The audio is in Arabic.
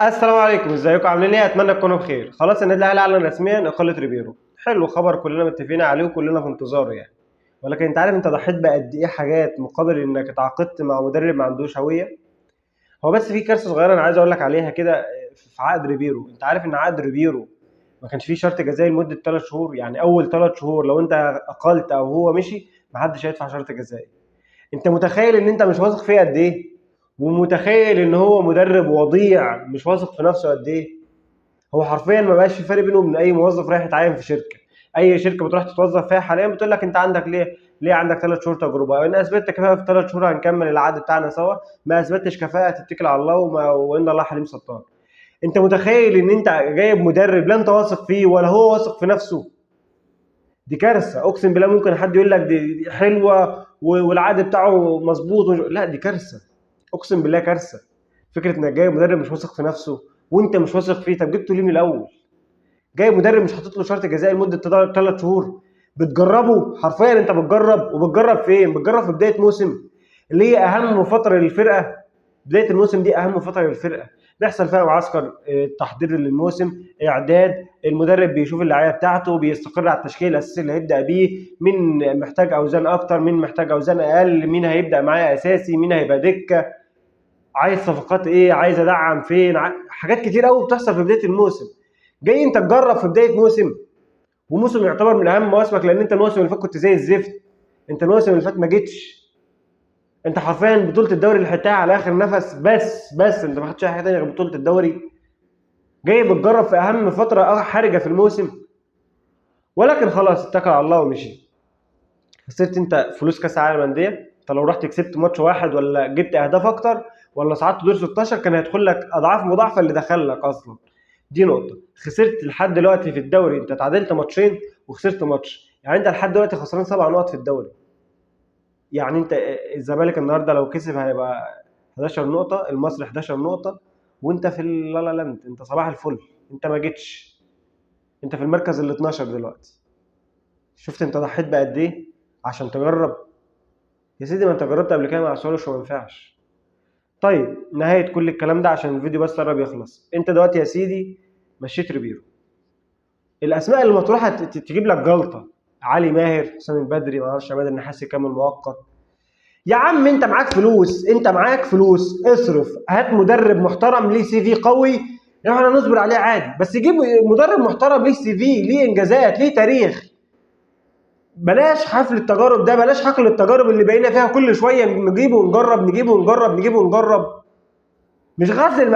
السلام عليكم، ازيكم عاملين ايه؟ اتمنى تكونوا بخير. خلاص النادي الاهلي اعلن رسميا اقاله ريبيرو. حلو، خبر كلنا متفقين عليه وكلنا في انتظاره يعني. ولكن انت عارف انت ضحيت بقد ايه حاجات مقابل انك اتعاقدت مع مدرب ما عندوش هويه. هو بس في كارثه صغيره انا عايز اقول لك عليها كده. في عقد ريبيرو، انت عارف ان عقد ريبيرو ما كانش فيه شرط جزائي لمده 3 شهور. يعني اول 3 شهور لو انت اقلت او هو مشي محدش هيدفع شرط جزائي. انت متخيل ان انت مش واثق فيه قد ايه؟ ومتخيل ان هو مدرب وضيع مش واثق في نفسه قد ايه؟ هو حرفيا ما بقاش في فرق بينه وبين اي موظف رايح يتعين في شركه. اي شركه بتروح تتوظف فيها حاليا بتقول لك انت عندك ليه عندك 3 شهور تجربه. ان اثبتت كفاءه في 3 شهور هنكمل العقد بتاعنا سوا، ما اثبتش كفاءه تتكل على الله وان الله حليم ستار. انت متخيل ان انت جايب مدرب لا انت واثق فيه ولا هو واثق في نفسه؟ دي كارثه، اقسم بالله. ممكن حد يقول لك دي حلوه والعقد بتاعه مظبوط لا، دي كارثه. اقسم بالله كارثه. فكره انك جايب مدرب مش واثق في نفسه وانت مش واثق فيه. طب جبته ليه من الاول؟ جاي مدرب مش حاطط له شرط جزائي لمده 3 شهور. بتجربه حرفيا. انت بتجرب، وبتجرب فين؟ بتجرب في بدايه موسم اللي هي اهم فتره للفرقه. بدايه الموسم دي اهم فتره للفرقه، بيحصل فيها معسكر تحضير للموسم، اعداد. المدرب بيشوف اللعيبه بتاعته، بيستقر على التشكيل الاساسي اللي هيبدا بيه، مين محتاج اوزان اكتر، مين محتاج اوزان اقل، مين هيبدا معايا اساسي، مين هيبقى دكه، عايز صفقات ايه، عايز ادعم فين، حاجات كتير قوي بتحصل في بدايه الموسم. جاي انت تجرب في بدايه موسم، وموسم يعتبر من اهم مواسمك لان انت الموسم اللي فات كنت زي الزفت. انت الموسم اللي فات ما جيتش. انت حرفيا بطوله الدوري اللي حتاها على اخر نفس، بس انت ما خدتش اي حاجه ثانيه غير بطوله الدوري. جاي بتجرب في اهم فتره حرجه في الموسم. ولكن خلاص اتكل على الله ومشي. خسرت انت فلوس كاس العالم للانديه. انت لو رحت كسبت ماتش واحد ولا جبت اهداف اكتر ولا صعدت دور 16 كان هيدخل لك اضعاف مضاعفه اللي دخل لك اصلا. دي نقطه. خسرت لحد دلوقتي في الدوري، انت تعادلت ماتشين وخسرت ماتش، يعني انت لحد دلوقتي خسران 7 نقط في الدوري. يعني انت الزمالك النهارده لو كسب هيبقى 11 نقطه، المصري 11 نقطه، وانت في اللا لاند. انت صباح الفل. انت ما جيتش. انت في المركز ال 12 دلوقتي. شفت انت ضحيت بقد ايه عشان تجرب؟ يا سيدي ما انت جربت قبل كده مع سولوش وما ينفعش. طيب نهايه كل الكلام ده عشان الفيديو بس قرب يخلص. انت دلوقتي يا سيدي مشيت ريبيرو. الاسماء اللي مطروحه تجيب لك جلطه. علي ماهر، حسام البدري، ما اعرفش، عماد النحاسي كامل مؤقت. يا عم انت معاك فلوس، انت معاك فلوس، اصرف. هات مدرب محترم ليه سي في قوي احنا نصبر عليه عادي، بس جيب مدرب محترم ليه سي في، ليه انجازات، ليه تاريخ. بلاش حفل التجارب ده، بلاش حقل التجارب اللي بقينا فيها كل شويه نجيبه ونجرب، نجيبه ونجرب، نجيبه ونجرب. مش غزل